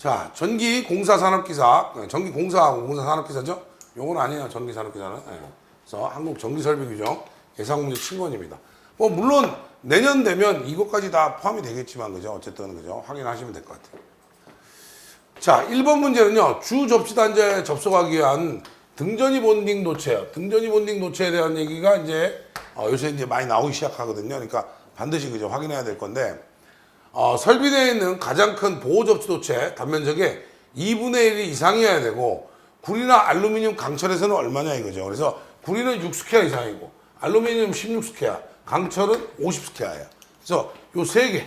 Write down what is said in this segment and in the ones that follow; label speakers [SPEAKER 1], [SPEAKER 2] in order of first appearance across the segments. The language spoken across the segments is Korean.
[SPEAKER 1] 자, 전기공사산업기사, 전기공사하고 공사산업기사죠? 요건 아니에요, 전기산업기사는. 예. 그래서 한국전기설비규정 예상문제 7번입니다. 뭐 물론 내년 되면 이것까지 다 포함이 되겠지만 그죠? 어쨌든 그죠? 확인하시면 될 것 같아요. 자, 1번 문제는요. 주 접지단자에 접속하기 위한 등전이 본딩 도체, 등전이 본딩 도체에 대한 얘기가 이제 요새 이제 많이 나오기 시작하거든요. 그러니까 반드시 그죠? 확인해야 될 건데 설비되어 있는 가장 큰 보호 접지 도체 단면적의 2분의 1 이상이어야 되고 구리나 알루미늄 강철에서는 얼마냐 이거죠. 그래서 구리는 6스퀘어 이상이고 알루미늄 16스퀘어, 강철은 50스퀘어예요. 그래서 요 세 개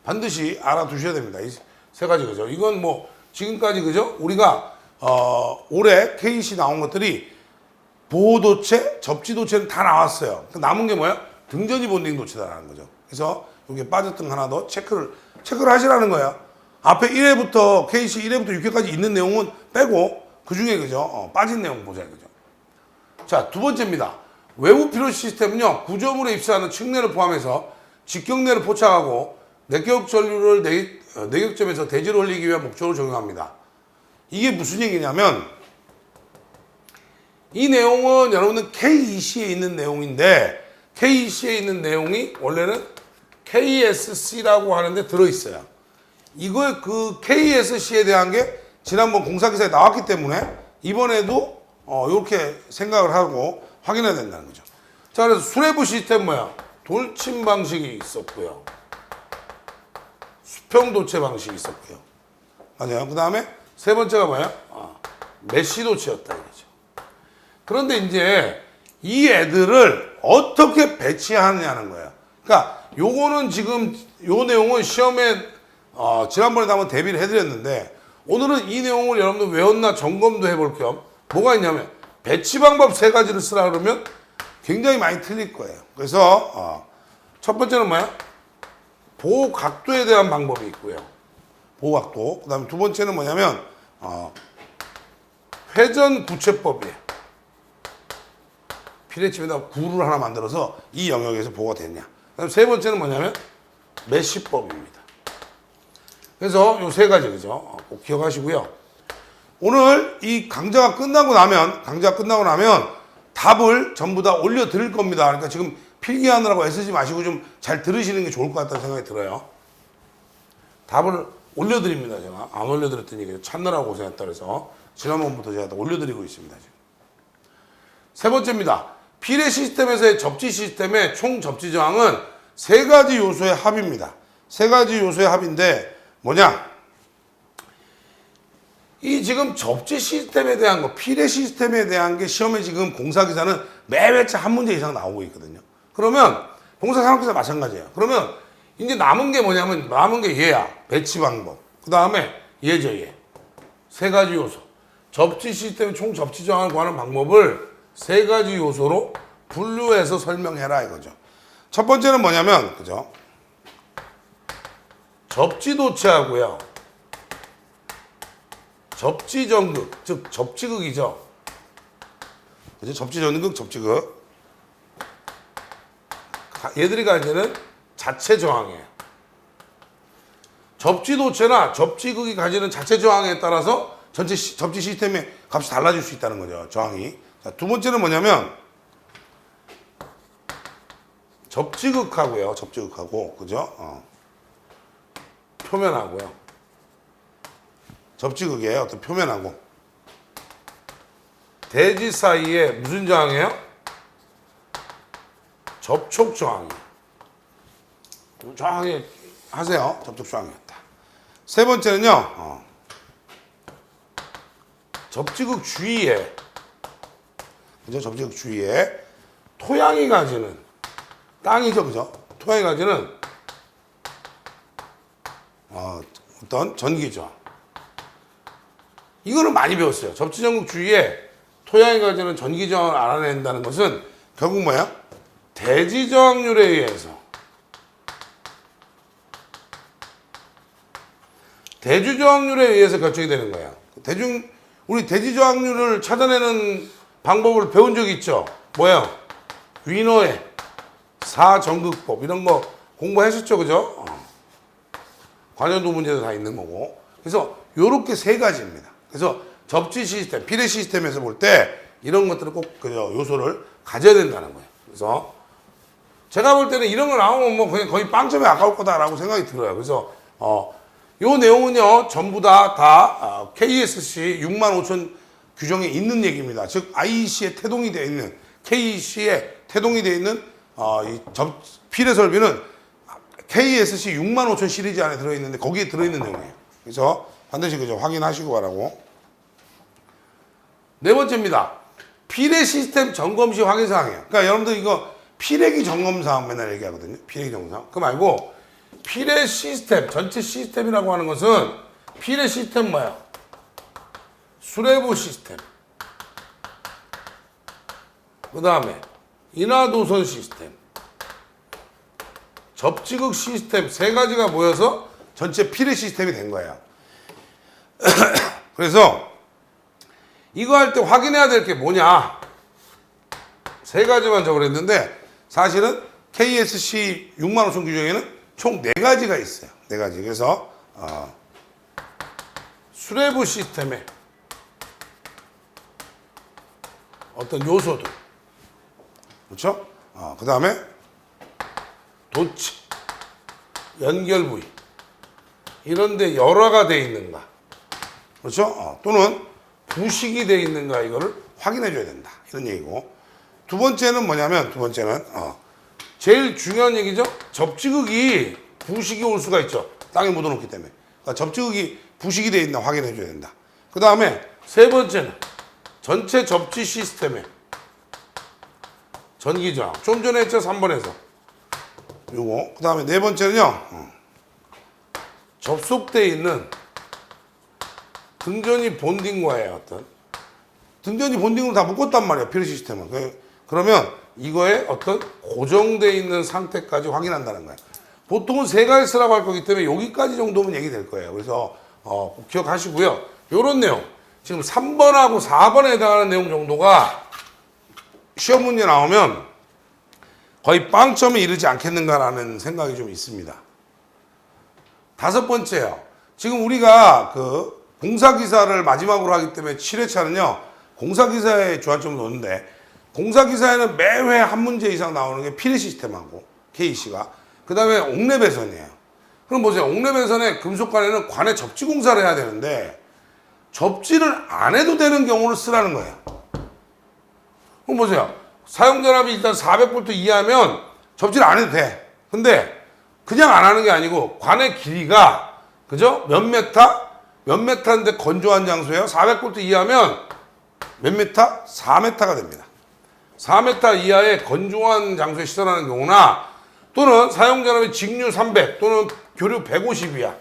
[SPEAKER 1] 반드시 알아두셔야 됩니다. 이 세 가지 그죠. 이건 뭐 지금까지 그죠. 우리가 올해 KC 나온 것들이 보호 도체, 접지 도체는 다 나왔어요. 남은 게 뭐야? 등전이 본딩 도체다라는 거죠. 그래서 여기에 빠졌던 거 하나 더 체크를 하시라는 거예요. 앞에 1회부터 KC 1회부터 6회까지 있는 내용은 빼고 그 중에 그죠. 빠진 내용 보자 그죠. 자, 두 번째입니다. 외부 필요 시스템은요. 구조물에 입사하는 측내를 포함해서 직경내를 포착하고 내격 전류를 내격점에서 대지로 흘리기 위한 목적으로 적용합니다. 이게 무슨 얘기냐면 이 내용은 여러분들 KEC에 있는 내용인데 KEC에 있는 내용이 원래는 KSC라고 하는데 들어있어요. 이거 그 KSC에 대한 게 지난번 공사기사에 나왔기 때문에 이번에도 이렇게 생각을 하고 확인해야 된다는 거죠. 자, 그래서 수뇌부 시스템 뭐야? 돌침 방식이 있었고요. 수평 도체 방식이 있었고요. 맞아요. 그 다음에 세 번째가 뭐야? 메시 도체였다 이거죠. 그런데 이제 이 애들을 어떻게 배치하느냐는 거예요. 그러니까 요거는 지금 요 내용은 시험에 지난번에도 한번 대비를 해드렸는데 오늘은 이 내용을 여러분들 외웠나 점검도 해볼 겸 뭐가 있냐면 배치 방법 세 가지를 쓰라 그러면 굉장히 많이 틀릴 거예요. 그래서 첫 번째는 뭐야? 보호 각도에 대한 방법이 있고요. 보호 각도. 그 다음에 두 번째는 뭐냐면 회전 구체법이에요. 피레침에다 구를 하나 만들어서 이 영역에서 보호가 되냐. 그다음 세 번째는 뭐냐면 메시법입니다. 그래서 요 세 가지 그죠? 꼭 기억하시고요. 오늘 이 강좌가 끝나고 나면 답을 전부 다 올려드릴 겁니다. 그러니까 지금 필기하느라고 애쓰지 마시고 좀 잘 들으시는 게 좋을 것 같다는 생각이 들어요. 답을 올려드립니다. 제가 안 올려드렸더니 찾느라고 고생했다 그래서 지난번부터 제가 다 올려드리고 있습니다. 지금. 세 번째입니다. 피레 시스템에서의 접지 시스템의 총 접지 저항은 세 가지 요소의 합입니다. 세 가지 요소의 합인데 뭐냐? 이 지금 접지 시스템에 대한 거, 피레 시스템에 대한 게 시험에 지금 공사기사는 매회차 한 문제 이상 나오고 있거든요. 그러면 공사산업기사 마찬가지예요. 그러면 이제 남은 게 뭐냐면 남은 게 얘야. 배치 방법. 그 다음에 얘죠, 얘. 세 가지 요소. 접지 시스템 총 접지 저항을 구하는 방법을 세 가지 요소로 분류해서 설명해라 이거죠. 첫 번째는 뭐냐면 그죠? 접지 도체하고요. 접지 전극, 즉 접지극이죠. 그죠? 접지 전극, 접지극. 얘들이 가지는 자체 저항이에요. 접지 도체나 접지극이 가지는 자체 저항에 따라서 전체 접지 시스템의 값이 달라질 수 있다는 거죠. 저항이. 자, 두 번째는 뭐냐면 접지극하고요. 접지극하고 그죠? 표면하고요. 접지극이에요. 어떤 표면하고 대지 사이에 무슨 저항이에요? 접촉 저항이에요. 저항이 하세요. 접촉 저항이었다. 세 번째는요. 접지극 주위에 그죠? 접지극 주위에 토양이 가지는 땅이죠, 그죠? 토양이 가지는 어떤 전기죠. 이거는 많이 배웠어요. 접지 전극 주위에 토양이 가지는 전기 저항을 알아낸다는 것은 결국 뭐야? 대지 저항률에 의해서 대주 저항률에 의해서 결정이 되는 거야. 우리 대지 저항률을 찾아내는 방법을 배운 적이 있죠. 뭐예요? 위너의 사전극법 이런 거 공부하셨죠, 그죠? 관여도 문제도 다 있는 거고. 그래서 요렇게 세 가지입니다. 그래서 접지 시스템, 피레 시스템에서 볼 때 이런 것들을 꼭 요소를 가져야 된다는 거예요. 그래서 제가 볼 때는 이런 거 나오면 뭐 그냥 거의 빵점에 아까울 거다라고 생각이 들어요. 그래서 요 내용은요 전부 다 KSC 65,000 규정에 있는 얘기입니다. 즉 IEC에 태동이 되어 있는 KEC에 태동이 되어 있는 피레 설비는 KSC 65,000 시리즈 안에 들어있는데 거기에 들어있는 내용이에요. 그래서 반드시 확인하시고 가라고. 네 번째입니다. 피레 시스템 점검 시 확인 사항이에요. 그러니까 여러분들 이거 피레기 점검 사항 맨날 얘기하거든요. 피레기 점검 사항. 그거 말고 피레 시스템, 전체 시스템이라고 하는 것은 피레 시스템 뭐야? 수레부 시스템. 그 다음에 인하도선 시스템. 접지극 시스템 세 가지가 모여서 전체 피레 시스템이 된 거예요. 그래서 이거 할 때 확인해야 될 게 뭐냐? 세 가지만 적어냈는데 사실은 KSC 65,000 규정에는 총 4가지가 있어요. 4가지. 그래서 수레부 시스템의 어떤 요소들. 그렇죠? 그 다음에 도치, 연결 부위 이런 데 열화가 되어 있는가. 그렇죠? 또는 부식이 되어 있는가 이거를 확인해 줘야 된다. 이런 얘기고. 두 번째는 뭐냐면 제일 중요한 얘기죠. 접지극이 부식이 올 수가 있죠. 땅에 묻어놓기 때문에. 그러니까 접지극이 부식이 되어 있나 확인해 줘야 된다. 그 다음에 세 번째는 전체 접지 시스템에 전기저항. 좀 전에 했죠. 3번에서. 요거. 그 다음에 네 번째는요. 접속되어 있는 등전이 본딩과의 어떤 등전이 본딩으로 다 묶었단 말이야. 피레 시스템은. 그러면 이거에 어떤 고정되어 있는 상태까지 확인한다는 거예요. 보통은 세 가지 쓰라고 할 거기 때문에 여기까지 정도면 얘기될 거예요. 그래서 꼭 기억하시고요. 요런 내용. 지금 3번하고 4번에 해당하는 내용 정도가 시험 문제 나오면 거의 빵점에 이르지 않겠는가라는 생각이 좀 있습니다. 다섯 번째요. 지금 우리가 공사기사를 마지막으로 하기 때문에 7회차는요. 공사기사에 주안점을 놓는데 공사기사에는 매회 한 문제 이상 나오는 게 피레 시스템하고 KEC가 그 다음에 옥내배선이에요. 그럼 보세요. 옥내배선에 금속관에는 관에 접지 공사를 해야 되는데 접지를 안 해도 되는 경우를 쓰라는 거예요. 그럼 보세요. 사용전압이 일단 400V 이하면 접지를 안 해도 돼. 근데 그냥 안 하는 게 아니고 관의 길이가 그죠? 몇 메타인데 건조한 장소예요. 400V 이하면 몇 메타? 4m가 됩니다. 4m 이하의 건조한 장소에 시설하는 경우나 또는 사용전압이 직류 300 또는 교류 150 이하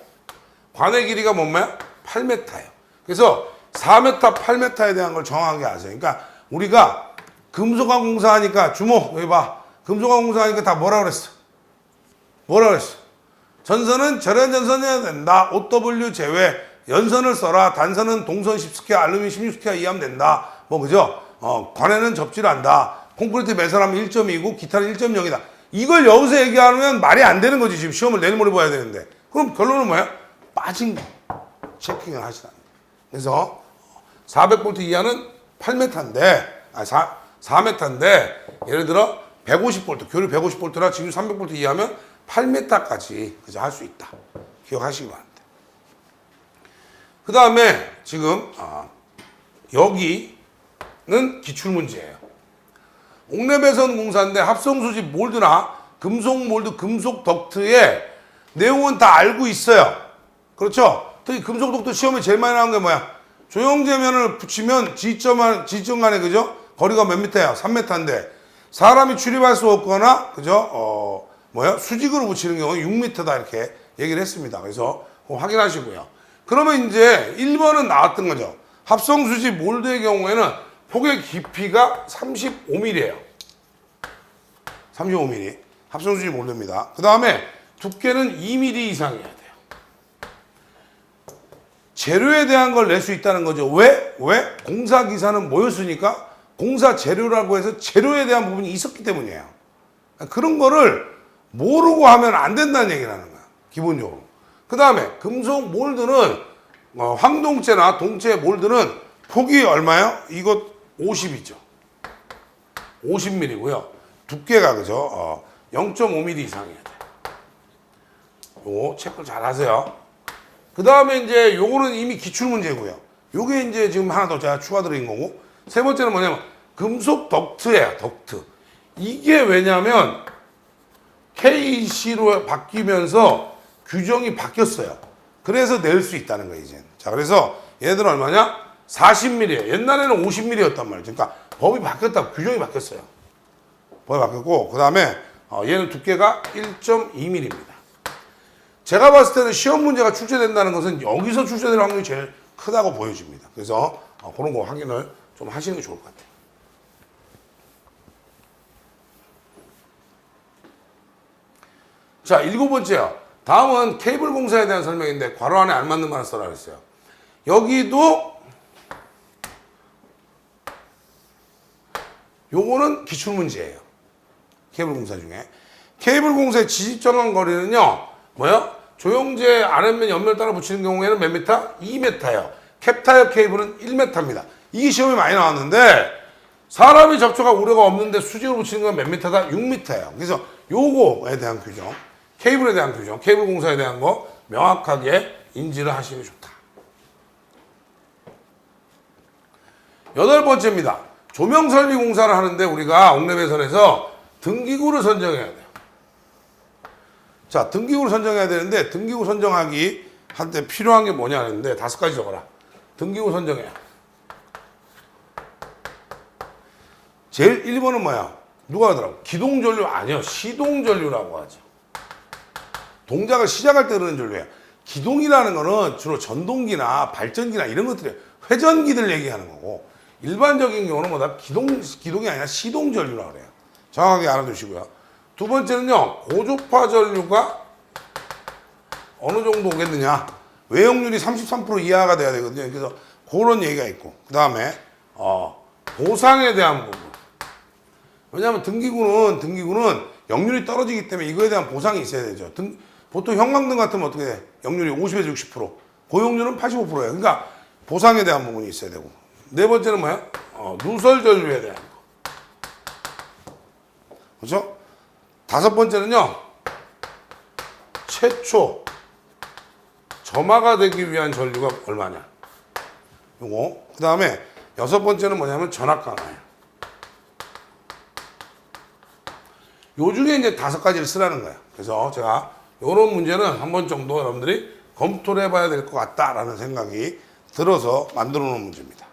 [SPEAKER 1] 관의 길이가 뭐야? 8m예요. 그래서 4m, 8m에 대한 걸 정확하게 아세요. 그러니까 우리가 금속화 공사하니까 주목 여기 봐. 금속화 공사하니까 다 뭐라 그랬어? 전선은 절연 전선이어야 된다. OW 제외. 연선을 써라. 단선은 동선 10스퀘어, 알루미늄 16스퀘어 이하면 된다. 그죠? 관에는 접지를 한다. 콘크리트 매설하면 1.2고 기타는 1.0이다. 이걸 여기서 얘기하면 말이 안 되는 거지. 지금 시험을 내일 모레 봐야 되는데. 그럼 결론은 뭐야? 빠진 거. 체킹을 하시라. 그래서 400V 이하는 8m인데, 4m인데, 예를 들어 150V, 교류 150V나 지금 300V 이하면 8m까지 그죠? 할 수 있다. 기억하시기 바랍니다. 그 다음에 지금 여기는 기출문제예요. 옥내배선 공사인데 합성수지 몰드나 금속 몰드, 금속 덕트의 내용은 다 알고 있어요. 그렇죠? 특히 금속 덕트 시험에 제일 많이 나온 게 뭐야? 조형제면을 붙이면 지점 간에 그죠? 거리가 몇 미터야? 3m인데 사람이 출입할 수 없거나 그죠? 수직으로 붙이는 경우는 6m다 이렇게 얘기를 했습니다. 그래서 확인하시고요. 그러면 이제 1번은 나왔던 거죠. 합성수지 몰드의 경우에는 폭의 깊이가 35mm예요. 35mm. 합성수지 몰드입니다. 그 다음에 두께는 2mm 이상이어야 돼요. 재료에 대한 걸 낼 수 있다는 거죠. 왜? 공사기사는 뭐였으니까? 공사 재료라고 해서 재료에 대한 부분이 있었기 때문이에요. 그런 거를 모르고 하면 안 된다는 얘기를 하는 거야. 기본적으로. 그 다음에 금속 몰드는 황동체나 동체 몰드는 폭이 얼마요? 이거 50이죠. 50mm고요. 두께가 그죠? 0.5mm 이상이어야 돼. 요거 체크 잘 하세요. 그 다음에 이제 요거는 이미 기출 문제고요. 요게 이제 지금 하나 더 제가 추가 드린 거고, 세 번째는 뭐냐면 금속 덕트예요. 덕트. 이게 왜냐면 KC로 바뀌면서 규정이 바뀌었어요. 그래서 낼 수 있다는 거예요, 이제. 자, 그래서 얘들은 얼마냐? 40mm예요. 옛날에는 50mm였단 말이죠. 그러니까 법이 바뀌었다, 규정이 바뀌었어요. 법이 바뀌었고, 그 다음에 얘는 두께가 1.2mm입니다. 제가 봤을 때는 시험 문제가 출제된다는 것은 여기서 출제될 확률이 제일 크다고 보여집니다. 그래서 그런 거 확인을 좀 하시는 게 좋을 것 같아요. 자, 7번째요. 다음은 케이블 공사에 대한 설명인데 괄호 안에 알맞는 말을 써라 그랬어요. 여기도 요거는 기출문제예요. 케이블 공사 중에. 케이블 공사의 지지정한 거리는요. 뭐요? 조영제 아랫면 옆면 따라 붙이는 경우에는 몇 미터? 2m예요. 캡타이어 케이블은 1m입니다. 이게 시험에 많이 나왔는데 사람이 접촉할 우려가 없는데 수직으로 붙이는 건 몇 미터다? 6m예요. 그래서 요거에 대한 규정, 케이블에 대한 규정, 케이블 공사에 대한 거 명확하게 인지를 하시는 게 좋다. 8번째입니다. 조명 설비 공사를 하는데 우리가 옥내배선에서 등기구를 선정해야 돼요. 자, 등기구를 선정해야 되는데 등기구 선정하기 한때 필요한 게 뭐냐 하는데 5가지 적어라. 등기구 선정해요. 제일 1번은 뭐야? 누가 하더라고? 기동전류 아니요. 시동전류라고 하죠. 동작을 시작할 때 그러는 전류예요. 기동이라는 거는 주로 전동기나 발전기나 이런 것들이에요. 회전기들 얘기하는 거고 일반적인 경우는 뭐다? 기동이 아니라 시동전류라고 그래요. 정확하게 알아두시고요. 두 번째는요. 고주파 전류가 어느 정도 오겠느냐. 외역률이 33% 이하가 돼야 되거든요. 그래서 그런 얘기가 있고 그 다음에 보상에 대한 부분. 왜냐하면 등기구는 역률이 떨어지기 때문에 이거에 대한 보상이 있어야 되죠. 보통 형광등 같으면 어떻게 돼? 역률이 50에서 60%, 고용률은 85%예요. 그러니까 보상에 대한 부분이 있어야 되고. 네 번째는 뭐야? 누설 전류에 대한 거. 그렇죠? 다섯 번째는요. 최초 점화가 되기 위한 전류가 얼마냐? 요거. 그 다음에 여섯 번째는 뭐냐면 전압 강화예요. 요 중에 이제 5가지를 쓰라는 거예요. 그래서 제가 요런 문제는 한 번 정도 여러분들이 검토를 해봐야 될 것 같다라는 생각이 들어서 만들어 놓은 문제입니다.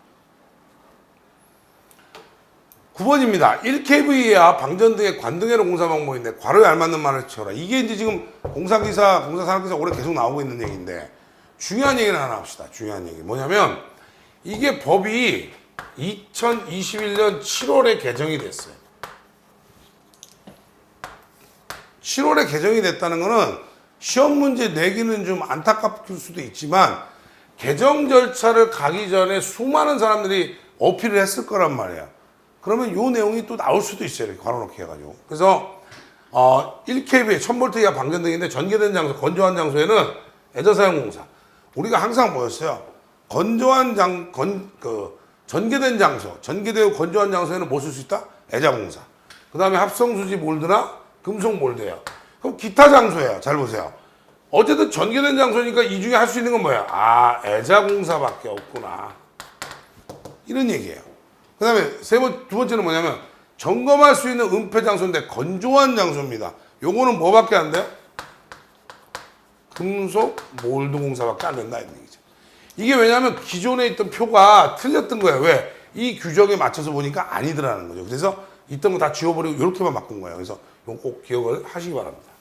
[SPEAKER 1] 9번입니다. 1kV 이하 방전 등의 관등회로 공사 방법인데 괄호에 알맞는 말을 채워라. 이게 이제 지금 공사기사, 공사산업기사 올해 계속 나오고 있는 얘기인데 중요한 얘기를 하나 합시다. 중요한 얘기. 뭐냐면 이게 법이 2021년 7월에 개정이 됐어요. 7월에 개정이 됐다는 거는 시험 문제 내기는 좀 안타깝을 수도 있지만 개정 절차를 가기 전에 수많은 사람들이 어필을 했을 거란 말이에요. 그러면 요 내용이 또 나올 수도 있어요. 이렇게 괄호넣기 해가지고. 그래서 1kV에 1000V 이하 방전등인데 전개된 장소, 건조한 장소에는 애저사용 공사. 우리가 항상 뭐였어요? 전개된 장소, 전개되고 건조한 장소에는 뭐 쓸 수 있다? 애자 공사. 그 다음에 합성수지 몰드나 금속 몰드예요. 그럼 기타 장소예요. 잘 보세요. 어쨌든 전개된 장소니까 이 중에 할 수 있는 건 뭐야? 애자 공사밖에 없구나. 이런 얘기예요. 그 다음에 두 번째는 뭐냐면 점검할 수 있는 은폐 장소인데 건조한 장소입니다. 요거는 뭐밖에 안 돼요? 금속 몰드 공사밖에 안 된다 이런 얘기죠. 이게 왜냐하면 기존에 있던 표가 틀렸던 거예요. 왜? 이 규정에 맞춰서 보니까 아니더라는 거죠. 그래서 있던 거 다 지워버리고 이렇게만 바꾼 거예요. 그래서 이거 꼭 기억을 하시기 바랍니다.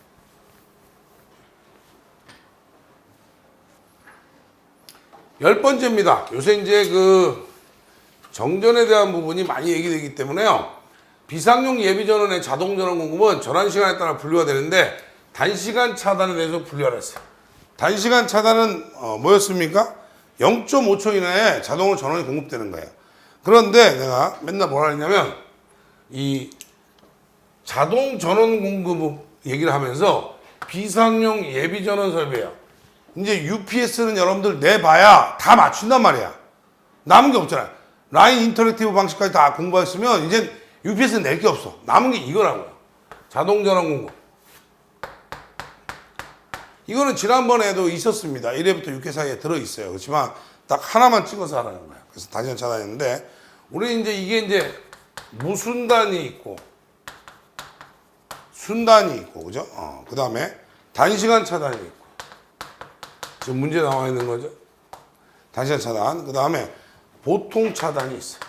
[SPEAKER 1] 열 번째입니다. 요새 이제 정전에 대한 부분이 많이 얘기되기 때문에요. 비상용 예비전원의 자동전원 공급은 전환 시간에 따라 분류가 되는데 단시간 차단에 대해서 분류를 했어요. 단시간 차단은 뭐였습니까? 0.5초 이내에 자동으로 전원이 공급되는 거예요. 그런데 내가 맨날 뭐라 했냐면 이 자동 전원 공급 얘기를 하면서 비상용 예비 전원 설비예요. 이제 UPS는 여러분들 내봐야 다 맞춘단 말이야. 남은 게 없잖아요. 라인 인터랙티브 방식까지 다 공부했으면 이제 UPS는 낼 게 없어. 남은 게 이거라고요. 자동 전원 공급. 이거는 지난번에도 있었습니다. 1회부터 6회 사이에 들어있어요. 그렇지만 딱 하나만 찍어서 하라는 거예요. 그래서 단시간 차단했는데, 우리 이제 이게 이제 무순단이 있고, 순단이 있고, 그죠? 그 다음에 단시간 차단이 있고. 지금 문제 나와 있는 거죠? 단시간 차단. 그 다음에 보통 차단이 있어요.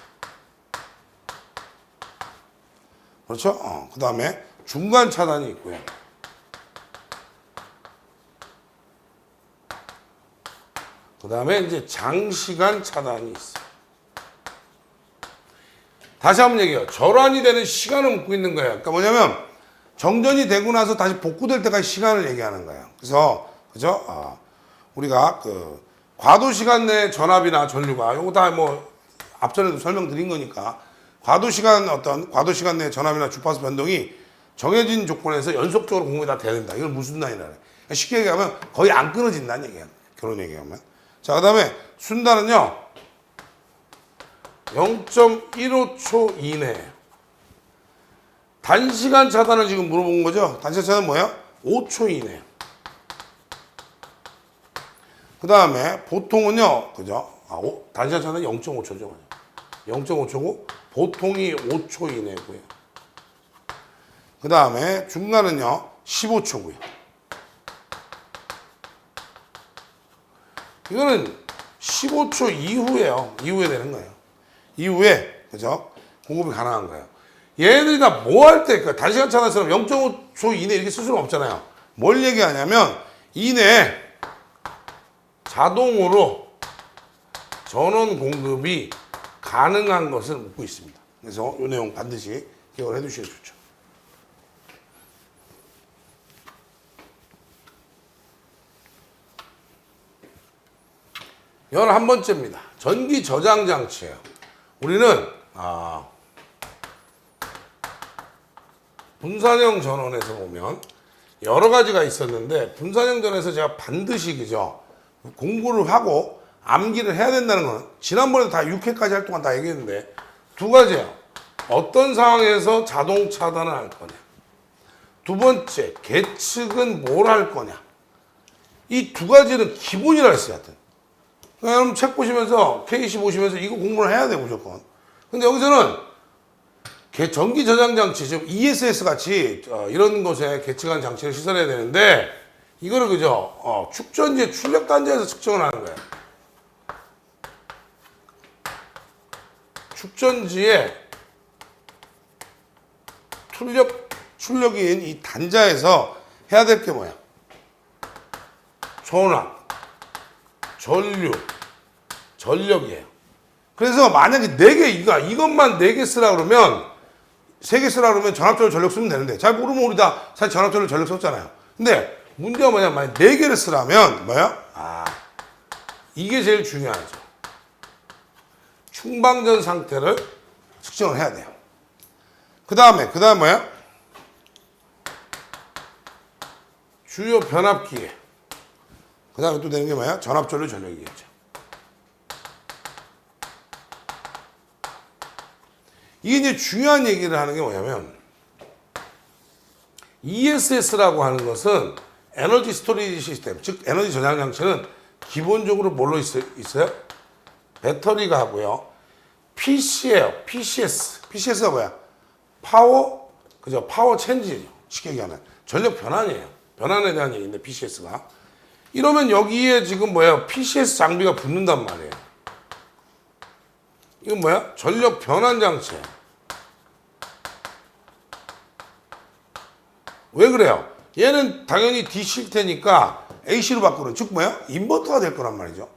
[SPEAKER 1] 그렇죠? 그 다음에 중간 차단이 있고요. 그 다음에 이제 장시간 차단이 있어요. 다시 한번 얘기해요. 절환이 되는 시간을 묻고 있는 거예요. 그러니까 뭐냐면 정전이 되고 나서 다시 복구될 때까지 시간을 얘기하는 거예요. 그래서 그죠? 우리가 그 과도 시간 내 전압이나 전류가 요거 다 뭐 앞전에도 설명드린 거니까 과도 시간 내 전압이나 주파수 변동이 정해진 조건에서 연속적으로 공급이 다 돼야 된다. 이걸 무슨 단위라 그래. 쉽게 얘기하면 거의 안 끊어진다는 얘기야. 결혼 얘기하면. 자, 그 다음에 순단은요 0.15초 이내예요. 단시간 차단을 지금 물어본 거죠. 단시간 차단은 뭐예요? 5초 이내예요. 그 다음에 보통은요, 그죠? 단시간 차단은 0.5초죠. 0.5초고 보통이 5초 이내고요. 그 다음에 중간은요 15초고요. 이거는 15초 이후에요. 이후에 되는 거예요. 이후에 그죠? 공급이 가능한 거예요. 얘네들이 다 뭐 할 때, 그러니까 단시간 차단처럼 0.5초 이내 이렇게 쓸 수는 없잖아요. 뭘 얘기하냐면 이내 자동으로 전원 공급이 가능한 것을 묻고 있습니다. 그래서 이 내용 반드시 기억을 해두시면 좋죠. 열한 번째입니다. 전기 저장 장치예요. 우리는 분산형 전원에서 보면 여러 가지가 있었는데, 분산형 전원에서 제가 반드시 그죠 공부를 하고 암기를 해야 된다는 건 지난번에 다 6회까지 할 동안 다 얘기했는데, 두 가지예요. 어떤 상황에서 자동 차단을 할 거냐, 두 번째 계측은 뭘 할 거냐. 이 두 가지는 기본이라 했어요. 하여튼 그러니까 여러분 책 보시면서 KC 보시면서 이거 공부를 해야 돼 무조건. 근데 여기서는 전기 저장 장치, 즉 ESS 같이 이런 곳에 계측한 장치를 시설해야 되는데, 이거를 그죠 축전지의 출력 단자에서 측정을 하는 거예요. 축전지의 출력인 이 단자에서 해야 될 게 뭐야? 전압, 전류, 전력이에요. 그래서 만약에 4개, 이것만 4개 쓰라 그러면, 3개 쓰라 그러면 전압전류 전력 쓰면 되는데, 잘 모르면 우리 다 사실 전압전류 전력 썼잖아요. 근데 문제가 뭐냐면 만약 4개를 쓰라면 뭐야? 이게 제일 중요하죠. 충방전 상태를 측정을 해야 돼요. 그 다음에 뭐야? 주요 변압기계. 그 다음에 또 되는 게 뭐야? 전압전류 전력이겠죠. 이게 이제 중요한 얘기를 하는 게 뭐냐면, ESS라고 하는 것은 에너지 스토리지 시스템, 즉 에너지 저장 장치는 기본적으로 뭘로 있어요? 배터리가 하고요. PC예요. PCS가 뭐야? 파워, 그죠? 파워 체인지죠. 쉽게 얘기하면 전력 변환이에요. 변환에 대한 얘기인데 PCS가. 이러면 여기에 지금 뭐야? PCS 장비가 붙는단 말이에요. 이건 뭐야? 전력 변환 장치예요. 왜 그래요? 얘는 당연히 DC일 테니까 AC로 바꾸는, 즉 뭐야? 인버터가 될 거란 말이죠.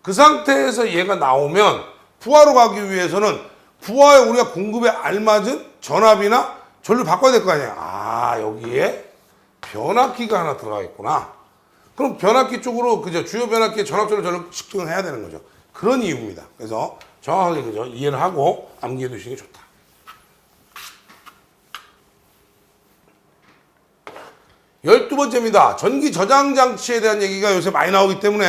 [SPEAKER 1] 그 상태에서 얘가 나오면 부하로 가기 위해서는 부하에 우리가 공급에 알맞은 전압이나 전류 바꿔야 될 거 아니야. 여기에 변압기가 하나 들어가 있구나. 그럼 변압기 쪽으로 그죠? 주요 변압기의 전압전류 전력 측정을 해야 되는 거죠. 그런 이유입니다. 그래서 정확하게 그죠? 이해를 하고 암기해 두시는 게 좋다. 12번째입니다. 전기 저장 장치에 대한 얘기가 요새 많이 나오기 때문에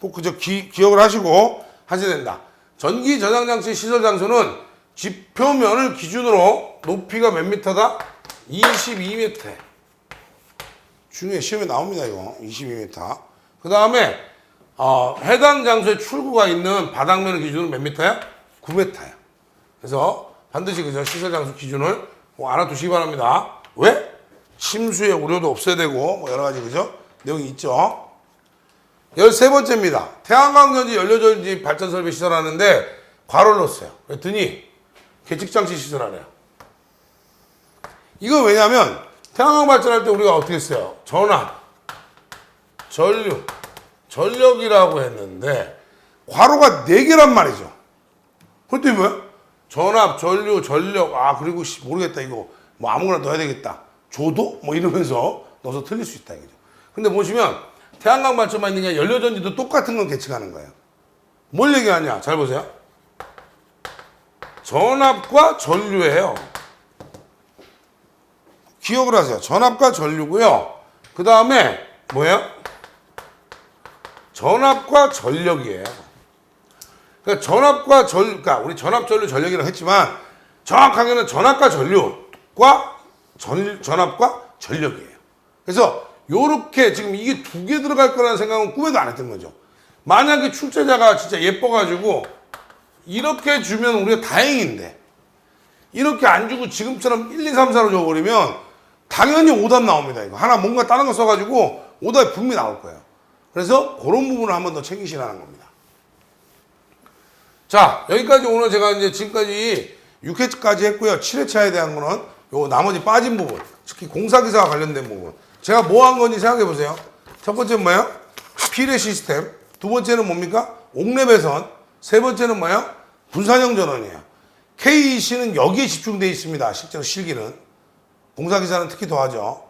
[SPEAKER 1] 꼭 그저 기억을 하시고 하셔야 된다. 전기 저장 장치 시설 장소는 집 표면을 기준으로 높이가 몇 미터다? 22m. 중요해. 시험에 나옵니다, 이거. 22m. 그 다음에 해당 장소에 출구가 있는 바닥면을 기준으로 몇 미터야? 9m야. 그래서 반드시 그저 시설 장소 기준을 꼭 알아두시기 바랍니다. 왜? 침수의 우려도 없어야 되고 뭐 여러 가지 그죠? 내용이 있죠. 13번째입니다. 태양광전지, 연료전지 발전 설비 시설하는데 괄호를 넣었어요. 그랬더니 계측장치 시설하래요. 이거 왜냐면 태양광 발전할 때 우리가 어떻게 했어요? 전압, 전류, 전력이라고 했는데 괄호가 4개란 말이죠. 그랬더니 뭐야? 전압, 전류, 전력, 그리고 모르겠다 이거 뭐 아무거나 넣어야 되겠다. 조도? 뭐 이러면서 넣어서 틀릴 수 있다 이거죠. 근데 보시면 태양광 발전만 있는 게 아니라 연료전지도 똑같은 건 계측하는 거예요. 뭘 얘기하냐? 잘 보세요. 전압과 전류예요. 기억을 하세요. 전압과 전류고요. 그 다음에 뭐예요? 전압과 전력이에요. 그러니까 전압과 그러니까 우리 전압, 전류, 전력이라고 했지만 정확하게는 전압과 전류과 전압과 전력이에요. 그래서 요렇게 지금 이게 2개 들어갈 거라는 생각은 꿈에도 안 했던 거죠. 만약에 출제자가 진짜 예뻐가지고 이렇게 주면 우리가 다행인데 이렇게 안 주고 지금처럼 1, 2, 3, 4로 줘버리면 당연히 오답 나옵니다. 이거 하나 뭔가 다른 거 써가지고 오답이 분명히 나올 거예요. 그래서 그런 부분을 한 번 더 챙기시라는 겁니다. 자, 여기까지 오늘 제가 이제 지금까지 6회까지 했고요. 7회차에 대한 거는 요 나머지 빠진 부분, 특히 공사기사와 관련된 부분. 제가 뭐 한 건지 생각해 보세요. 첫 번째는 뭐예요? 피레 시스템. 두 번째는 뭡니까? 옥내 배선. 세 번째는 뭐예요? 분산형 전원이에요. KEC는 여기에 집중되어 있습니다. 실제로 실기는. 공사기사는 특히 더하죠.